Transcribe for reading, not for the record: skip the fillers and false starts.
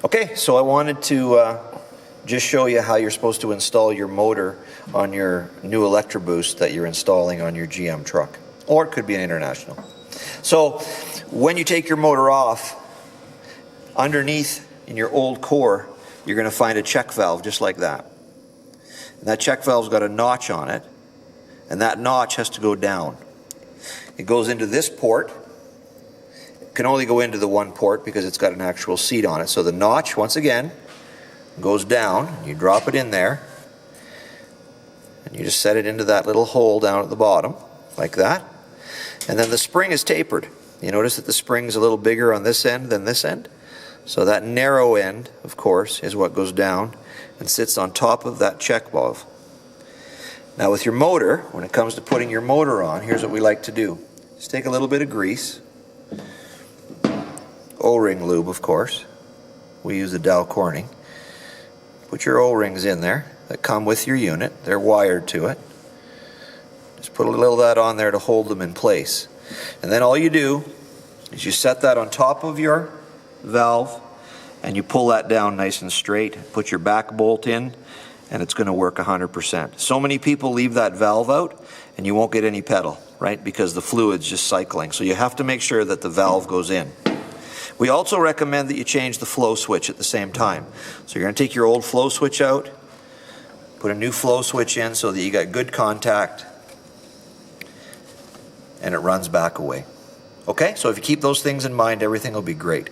Okay, so I wanted to just show you how you're supposed to install your motor on your new Electraboost that you're installing on your GM truck, or it could be an International. So when you take your motor off, underneath in your old core, you're going to find a check valve just like that. And that check valve's got a notch on it, and that notch has to go down. It goes into this port. It can only go into the one port because it's got an actual seat on it. So the notch, once again, goes down. You drop it in there, and you just set it into that little hole down at the bottom, like that. And then the spring is tapered. You notice that the spring's a little bigger on this end than this end. So that narrow end, of course, is what goes down and sits on top of that check valve. Now with your motor, when it comes to putting your motor on, here's what we like to do. Just take a little bit of grease, O-ring lube, of course. We use the Dow Corning. Put your O-rings in there that come with your unit. They're wired to it. Just put a little of that on there to hold them in place. And then all you do is you set that on top of your valve and you pull that down nice and straight. Put your back bolt in and it's going to work 100%. So many people leave that valve out and you won't get any pedal, right? Because the fluid's just cycling. So you have to make sure that the valve goes in. We also recommend that you change the flow switch at the same time. So you're going to take your old flow switch out, put a new flow switch in so that you got good contact, and it runs back away. Okay, so if you keep those things in mind, everything will be great.